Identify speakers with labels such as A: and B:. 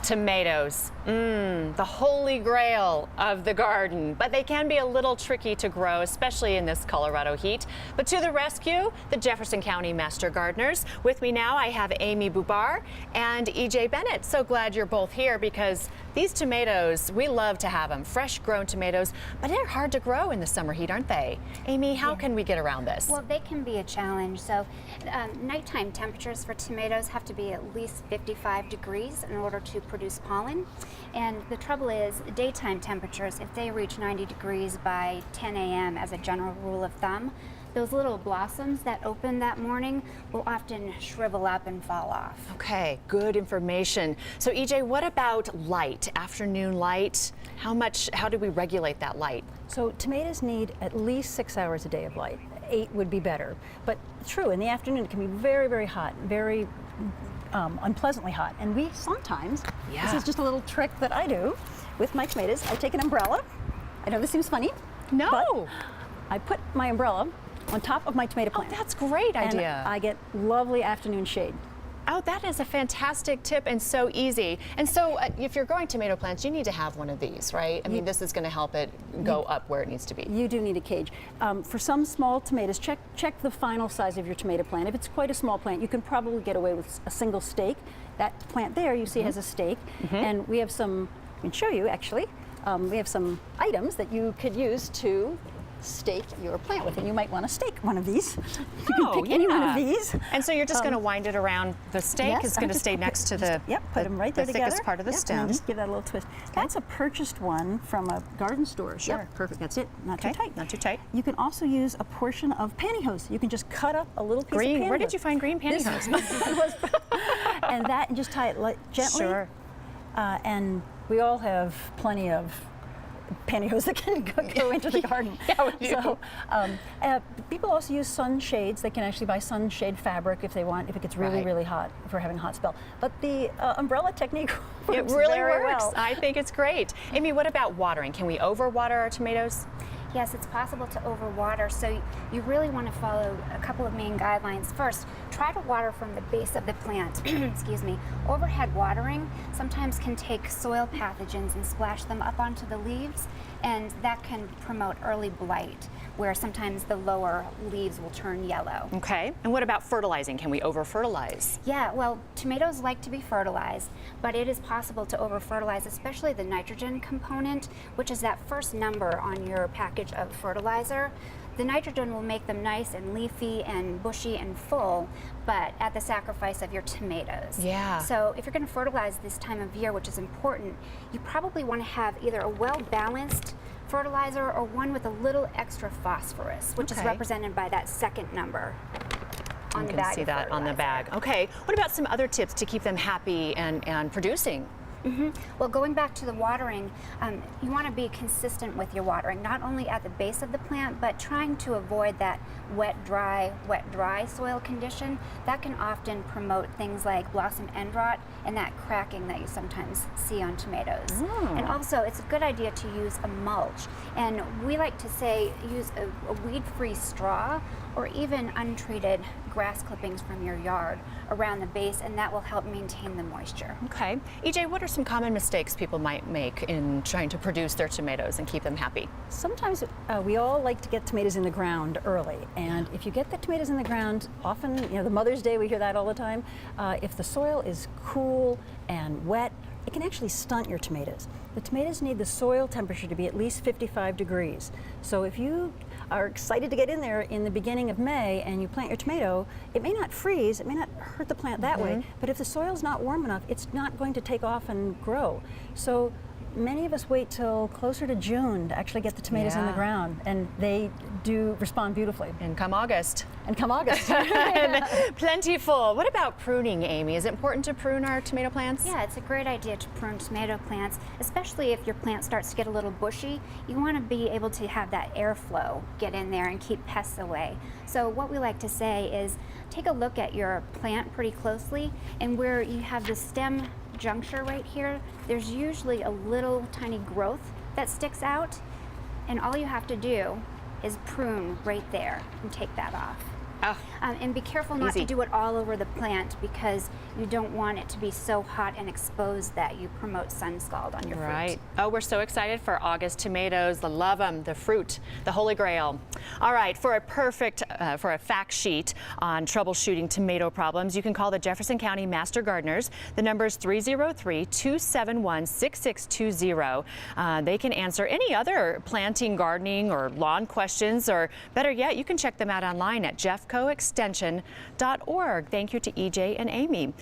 A: Tomatoes, the holy grail of the garden, but they can be a little tricky to grow, especially in this Colorado heat. But to the rescue, the Jefferson County Master Gardeners. With me now, I have Amy Bubar and EJ Bennett. So glad you're both here because these tomatoes, we love to have them, fresh grown tomatoes, but they're hard to grow in the summer heat, aren't they? Amy, how can we get around this?
B: Well, they can be a challenge. So nighttime temperatures for tomatoes have to be at least 55 degrees in order to produce pollen. And the trouble is daytime temperatures, if they reach 90 degrees by 10 a.m. as a general rule of thumb, those little blossoms that open that morning will often shrivel up and fall off.
A: Okay, good information. So EJ, what about light, afternoon light? How do we regulate that light?
C: So tomatoes need at least 6 hours a day of light. 8 would be better. But true, in the afternoon it can be very, very hot, very unpleasantly hot. And we sometimes, this is just a little trick that I do with my tomatoes. I take an umbrella. I know this seems funny.
A: No.
C: But I put my umbrella on top of my tomato plant.
A: Oh, that's a great idea.
C: And I get lovely afternoon shade.
A: Oh, that is a fantastic tip and so easy. And so if you're growing tomato plants, you need to have one of these, right? I mean, this is going to help it go up where it needs to be.
C: You do need a cage. For some small tomatoes, check the final size of your tomato plant. If it's quite a small plant, you can probably get away with a single stake. That plant there, you see, has a stake. And we have some, I can show you actually, we have some items that you could use to stake your plant with, and you might want to stake one of these. You can pick any one of these.
A: And so you're just going to wind it around the stake.
C: Yes,
A: it's going to stay next to the
C: put them right there together.
A: Thickest part of the stem.
C: And just give that a little twist. That's a purchased one from a garden store. Sure. Yep, perfect. That's it. Not too tight.
A: Not too tight.
C: You can also use a portion of pantyhose. You can just cut up a little piece of pantyhose.
A: Where did you find green pantyhose?
C: And that, and just tie it gently.
A: Sure.
C: And we all have plenty of pantyhose that can go into the garden.
A: Yeah, we do.
C: So people also use sunshades. They can actually buy sunshade fabric if they want, if it gets really, really hot, if we're having a hot spell. But the umbrella technique works
A: It really
C: very
A: works.
C: well.
A: I think it's great. Amy, what about watering? Can we overwater our tomatoes?
B: Yes, it's possible to overwater, so you really want to follow a couple of main guidelines. First, try to water from the base of the plant. Excuse me. Overhead watering sometimes can take soil pathogens and splash them up onto the leaves, and that can promote early blight, where sometimes the lower leaves will turn yellow.
A: Okay. And what about fertilizing? Can we over-fertilize?
B: Yeah, well, tomatoes like to be fertilized, but it is possible to over-fertilize, especially the nitrogen component, which is that first number on your package of fertilizer. The nitrogen will make them nice and leafy and bushy and full, but at the sacrifice of your tomatoes.
A: Yeah.
B: So if you're going to fertilize this time of year, which is important, you probably want to have either a well-balanced fertilizer or one with a little extra phosphorus, which is represented by that second number on the bag.
A: You can see that on the bag. Okay. What about some other tips to keep them happy and producing?
B: Well, going back to the watering, you want to be consistent with your watering, not only at the base of the plant, but trying to avoid that wet, dry soil condition. That can often promote things like blossom end rot and that cracking that you sometimes see on tomatoes. And also, it's a good idea to use a mulch. And we like to say use a weed-free straw or even untreated grass clippings from your yard around the base, and that will help maintain the moisture.
A: Okay. EJ, what are some common mistakes people might make in trying to produce their tomatoes and keep them happy?
C: Sometimes we all like to get tomatoes in the ground early, and if you get the tomatoes in the ground, often, the Mother's Day, we hear that all the time, if the soil is cool and wet, it can actually stunt your tomatoes. The tomatoes need the soil temperature to be at least 55 degrees. So if you are excited to get in there in the beginning of May and you plant your tomato, it may not freeze, it may not hurt the plant that way, but if the soil's not warm enough, it's not going to take off and grow. So many of us wait till closer to June to actually get the tomatoes in the ground, and they do respond beautifully.
A: And come August.
C: And come August.
A: Plentiful. What about pruning, Amy? Is it important to prune our tomato plants?
B: Yeah, it's a great idea to prune tomato plants, especially if your plant starts to get a little bushy. You want to be able to have that airflow get in there and keep pests away. So what we like to say is take a look at your plant pretty closely, and where you have the stem juncture right here, there's usually a little tiny growth that sticks out, and all you have to do is prune right there and take that off.
A: Oh,
B: And be careful not
A: Easy.
B: to do it all over the plant because you don't want it to be so hot and exposed that you promote sun scald on your fruit.
A: Right. Oh, we're so excited for August tomatoes. I love them, the fruit, the holy grail. All right, for a fact sheet on troubleshooting tomato problems, you can call the Jefferson County Master Gardeners. The number is 303-271-6620. They can answer any other planting, gardening, or lawn questions, or better yet, you can check them out online at jeffcoextension.org. Thank you to EJ and Amy.